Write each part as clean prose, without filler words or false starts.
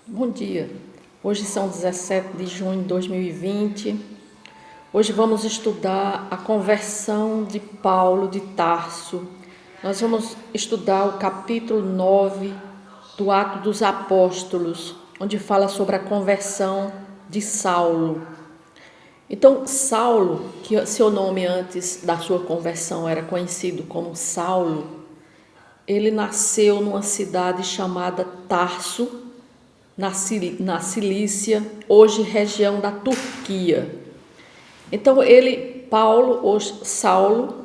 Bom dia. Hoje são 17 de junho de 2020. Hoje vamos estudar a conversão de Paulo de Tarso. Nós vamos estudar o capítulo 9 do Atos dos Apóstolos, onde fala sobre a conversão de Saulo. Então, Saulo, que seu nome antes da sua conversão era conhecido como Saulo, ele nasceu numa cidade chamada Tarso, na Cilícia, hoje região da Turquia. Então Saulo,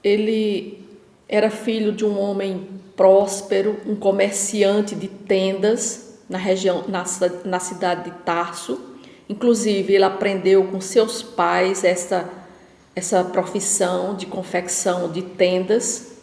ele era filho de um homem próspero, um comerciante de tendas na região, na cidade de Tarso. Inclusive, ele aprendeu com seus pais essa profissão de confecção de tendas.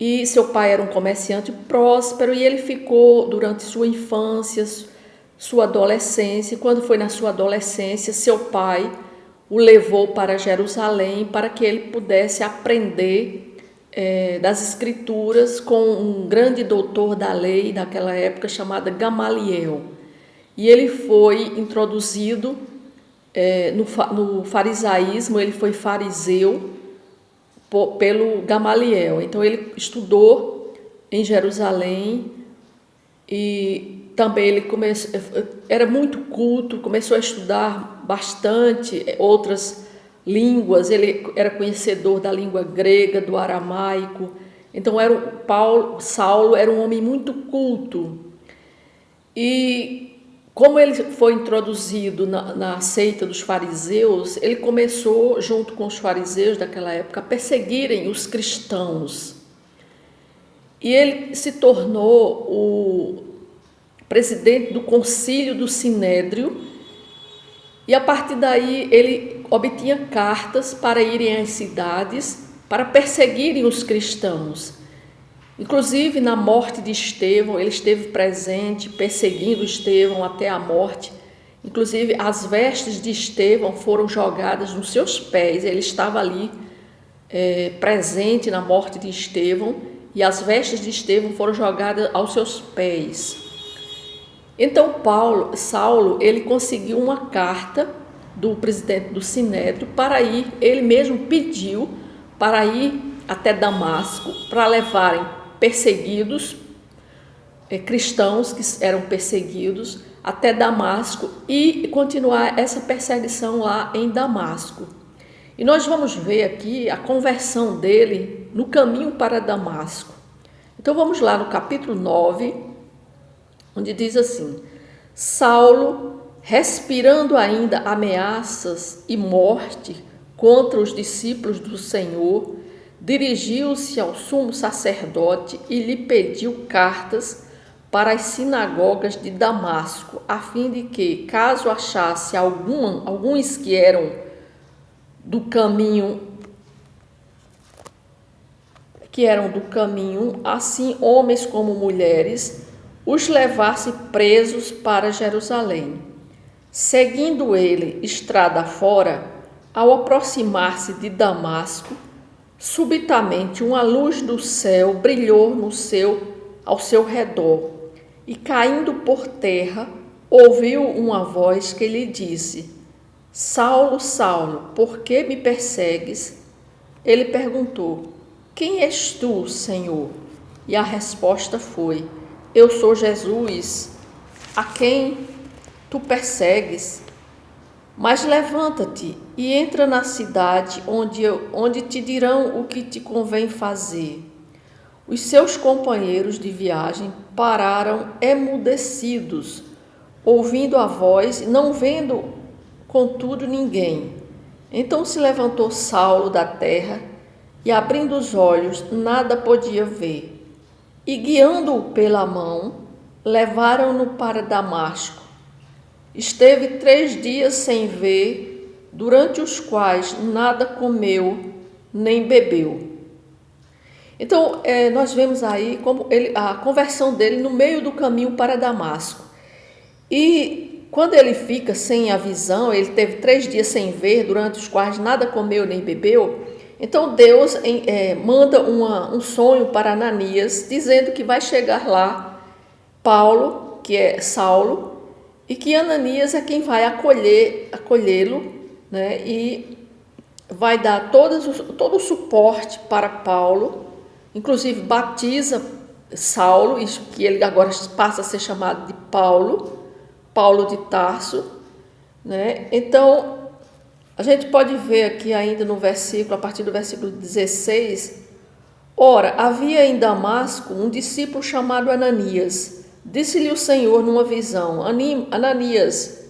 E seu pai era um comerciante próspero e ele ficou durante sua infância, sua adolescência. E quando foi na sua adolescência, seu pai o levou para Jerusalém para que ele pudesse aprender das escrituras com um grande doutor da lei daquela época chamado Gamaliel. E ele foi introduzido no farisaísmo, ele foi fariseu pelo Gamaliel. Então ele estudou em Jerusalém e também ele era muito culto, começou a estudar bastante outras línguas. Ele era conhecedor da língua grega, do aramaico. Então Saulo era um homem muito culto. E como ele foi introduzido na seita dos fariseus, ele começou, junto com os fariseus daquela época, a perseguirem os cristãos. E ele se tornou o presidente do concílio do Sinédrio, e a partir daí ele obtinha cartas para irem às cidades para perseguirem os cristãos. Inclusive, na morte de Estevão, ele esteve presente, perseguindo Estevão até a morte. Inclusive, as vestes de Estevão foram jogadas nos seus pés. Ele estava ali presente na morte de Estevão, e as vestes de Estevão foram jogadas aos seus pés. Então, Saulo, ele conseguiu uma carta do presidente do Sinédrio para ir, ele mesmo pediu para ir até Damasco, para levarem perseguidos, cristãos que eram perseguidos, até Damasco e continuar essa perseguição lá em Damasco. E nós vamos ver aqui a conversão dele no caminho para Damasco. Então vamos lá no capítulo 9, onde diz assim: Saulo, respirando ainda ameaças e morte contra os discípulos do Senhor, dirigiu-se ao sumo sacerdote e lhe pediu cartas para as sinagogas de Damasco, a fim de que, caso achasse alguns que eram do caminho, assim homens como mulheres, os levasse presos para Jerusalém. Seguindo ele estrada fora, ao aproximar-se de Damasco, subitamente uma luz do céu brilhou ao seu redor, e caindo por terra, ouviu uma voz que lhe disse: Saulo, Saulo, por que me persegues? Ele perguntou: Quem és tu, Senhor? E a resposta foi: Eu sou Jesus, a quem tu persegues. Mas levanta-te e entra na cidade, onde te dirão o que te convém fazer. Os seus companheiros de viagem pararam emudecidos, ouvindo a voz, não vendo, contudo, ninguém. Então se levantou Saulo da terra e, abrindo os olhos, nada podia ver. E, guiando-o pela mão, levaram-no para Damasco. Esteve 3 dias sem ver, durante os quais nada comeu nem bebeu. Então, nós vemos aí a conversão dele no meio do caminho para Damasco. E quando ele fica sem a visão, ele teve 3 dias sem ver, durante os quais nada comeu nem bebeu. Então Deus manda um sonho para Ananias, dizendo que vai chegar lá Paulo, que é Saulo, e que Ananias é quem vai acolhê-lo, né, e vai dar todo o suporte para Paulo, inclusive batiza Saulo, que ele agora passa a ser chamado de Paulo de Tarso, né? Então, a gente pode ver aqui ainda no versículo, a partir do versículo 16, ora, havia em Damasco um discípulo chamado Ananias. Disse-lhe o Senhor numa visão, Ananias,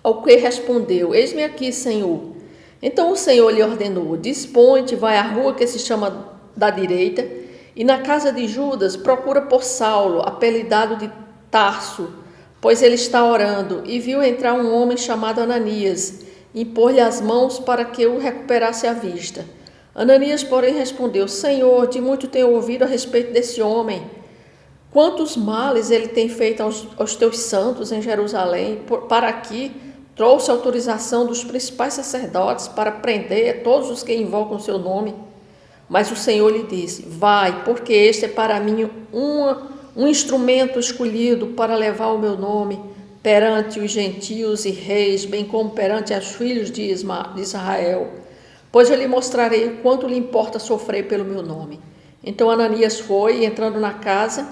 ao que respondeu, eis-me aqui, Senhor. Então o Senhor lhe ordenou, dispõe-te, vai à rua que se chama da direita, e na casa de Judas procura por Saulo, apelidado de Tarso, pois ele está orando, e viu entrar um homem chamado Ananias, e impor-lhe as mãos para que o recuperasse a vista. Ananias, porém, respondeu, Senhor, de muito tenho ouvido a respeito desse homem, quantos males ele tem feito aos teus santos em Jerusalém, para aqui trouxe autorização dos principais sacerdotes para prender todos os que invocam o seu nome. Mas o Senhor lhe disse, vai, porque este é para mim um instrumento escolhido para levar o meu nome perante os gentios e reis, bem como perante os filhos de Israel. Pois eu lhe mostrarei quanto lhe importa sofrer pelo meu nome. Então Ananias foi, e entrando na casa,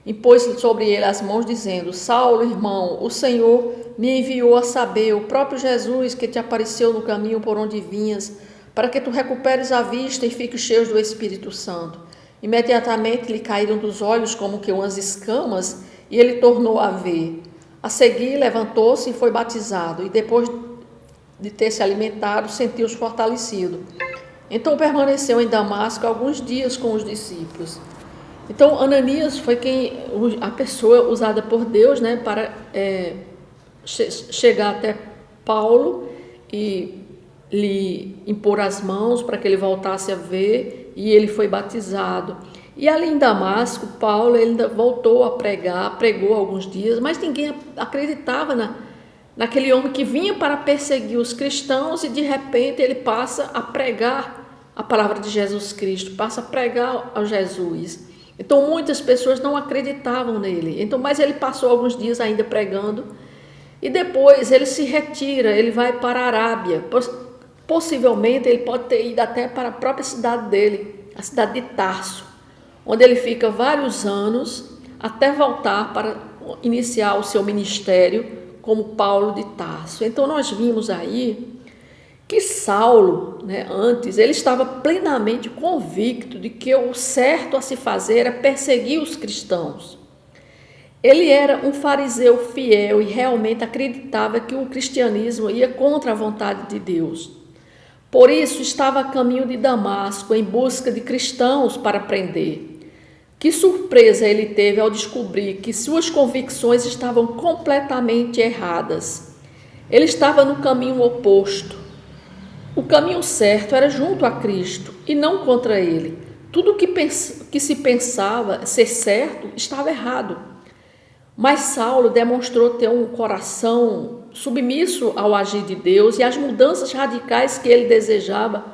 impôs sobre ele as mãos, dizendo, Saulo, irmão, o Senhor me enviou a saber, o próprio Jesus que te apareceu no caminho por onde vinhas, para que tu recuperes a vista e fiques cheio do Espírito Santo. Imediatamente lhe caíram dos olhos como que umas escamas, e ele tornou a ver. A seguir, levantou-se e foi batizado, e depois de ter se alimentado, sentiu-se fortalecido. Então permaneceu em Damasco alguns dias com os discípulos. Então Ananias foi a pessoa usada por Deus, né, para chegar até Paulo e lhe impor as mãos para que ele voltasse a ver, e ele foi batizado. E ali em Damasco, Paulo ainda voltou a pregar, pregou alguns dias, mas ninguém acreditava naquele homem que vinha para perseguir os cristãos, e de repente ele passa a pregar a palavra de Jesus Cristo, passa a pregar ao Jesus. Então muitas pessoas não acreditavam nele. Então, mas ele passou alguns dias ainda pregando, e depois ele se retira, ele vai para a Arábia. Possivelmente ele pode ter ido até para a própria cidade dele, a cidade de Tarso, onde ele fica vários anos até voltar para iniciar o seu ministério como Paulo de Tarso. Então nós vimos aí que Saulo, né, antes, ele estava plenamente convicto de que o certo a se fazer era perseguir os cristãos. Ele era um fariseu fiel e realmente acreditava que o cristianismo ia contra a vontade de Deus. Por isso, estava a caminho de Damasco em busca de cristãos para prender. Que surpresa ele teve ao descobrir que suas convicções estavam completamente erradas. Ele estava no caminho oposto. O caminho certo era junto a Cristo e não contra ele. Tudo que se pensava ser certo estava errado. Mas Saulo demonstrou ter um coração submisso ao agir de Deus e às mudanças radicais que ele desejava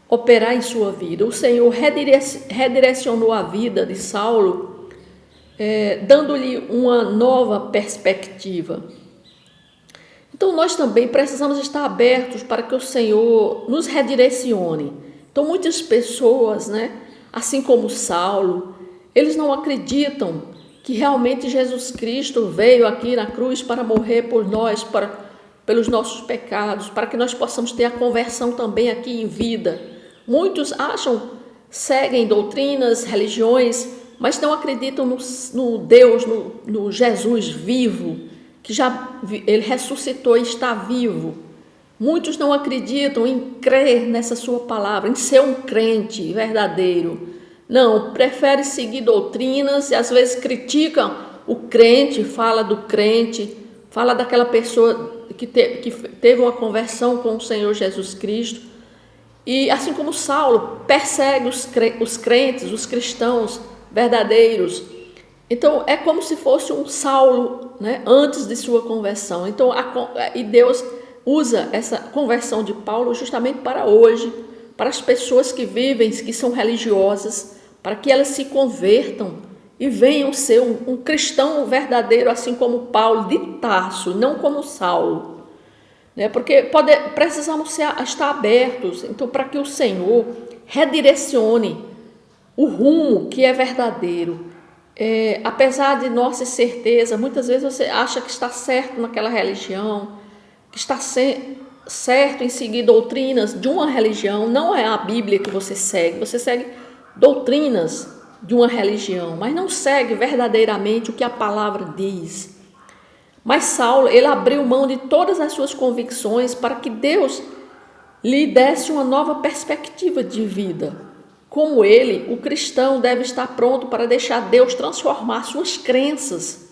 operar em sua vida. O Senhor redirecionou a vida de Saulo, dando-lhe uma nova perspectiva. Então nós também precisamos estar abertos para que o Senhor nos redirecione. Então muitas pessoas, né, assim como Saulo, eles não acreditam que realmente Jesus Cristo veio aqui na cruz para morrer por nós, pelos nossos pecados, para que nós possamos ter a conversão também aqui em vida. Muitos seguem doutrinas, religiões, mas não acreditam no Deus, no Jesus vivo, que ele ressuscitou e está vivo. Muitos não acreditam em crer nessa sua palavra, em ser um crente verdadeiro. Não, prefere seguir doutrinas e às vezes criticam o crente, fala do crente, fala daquela pessoa que teve uma conversão com o Senhor Jesus Cristo. E assim como Saulo, persegue os crentes, os cristãos verdadeiros. Então é como se fosse um Saulo, né, antes de sua conversão. Então, e Deus usa essa conversão de Paulo justamente para hoje, para as pessoas que vivem, que são religiosas, para que elas se convertam e venham ser um cristão verdadeiro, assim como Paulo de Tarso, não como Saulo. Né? Porque precisamos estar abertos, então, para que o Senhor redirecione o rumo que é verdadeiro. Apesar de nossa certeza, muitas vezes você acha que está certo naquela religião, que está certo em seguir doutrinas de uma religião. Não é a Bíblia que você segue doutrinas de uma religião, mas não segue verdadeiramente o que a palavra diz. Mas Saulo, ele abriu mão de todas as suas convicções para que Deus lhe desse uma nova perspectiva de vida. Como ele, o cristão deve estar pronto para deixar Deus transformar suas crenças,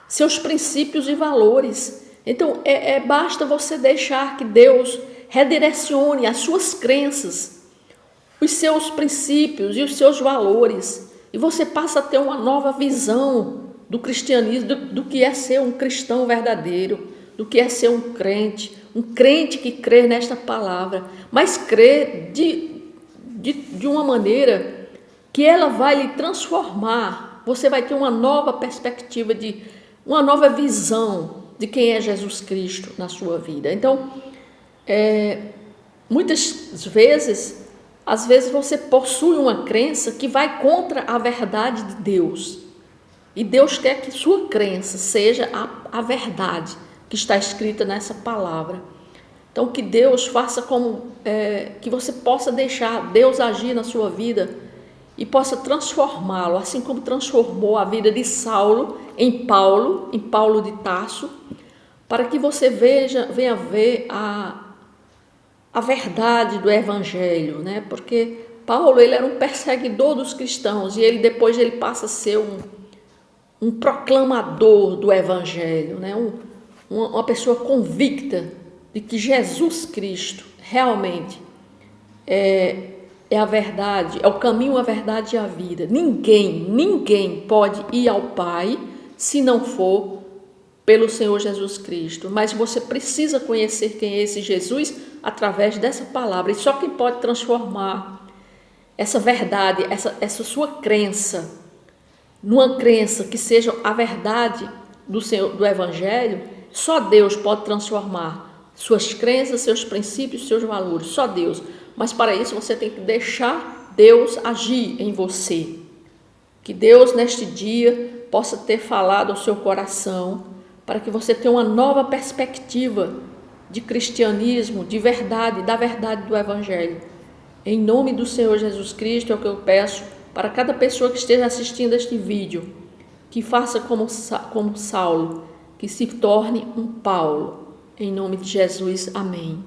seus princípios e valores. Então, basta você deixar que Deus redirecione as suas crenças, os seus princípios e os seus valores, e você passa a ter uma nova visão do cristianismo, do que é ser um cristão verdadeiro, do que é ser um crente que crê nesta palavra, mas crê de uma maneira que ela vai lhe transformar. Você vai ter uma nova perspectiva, uma nova visão de quem é Jesus Cristo na sua vida. Então, muitas vezes, às vezes você possui uma crença que vai contra a verdade de Deus. E Deus quer que sua crença seja a verdade que está escrita nessa palavra. Então, que Deus faça que você possa deixar Deus agir na sua vida e possa transformá-lo, assim como transformou a vida de Saulo em Paulo de Tarso, para que você venha ver a verdade do Evangelho, né? Porque Paulo, ele era um perseguidor dos cristãos e depois ele passa a ser um proclamador do Evangelho, né? Uma pessoa convicta de que Jesus Cristo realmente é a verdade, é o caminho, a verdade e a vida. Ninguém pode ir ao Pai se não for pelo Senhor Jesus Cristo. Mas você precisa conhecer quem é esse Jesus através dessa palavra. E só quem pode transformar essa verdade, essa sua crença, numa crença que seja a verdade do Evangelho, só Deus pode transformar suas crenças, seus princípios, seus valores, só Deus. Mas para isso você tem que deixar Deus agir em você. Que Deus neste dia possa ter falado ao seu coração, para que você tenha uma nova perspectiva de cristianismo, de verdade, da verdade do Evangelho. Em nome do Senhor Jesus Cristo é o que eu peço para cada pessoa que esteja assistindo este vídeo, que faça como Saulo, que se torne um Paulo. Em nome de Jesus, amém.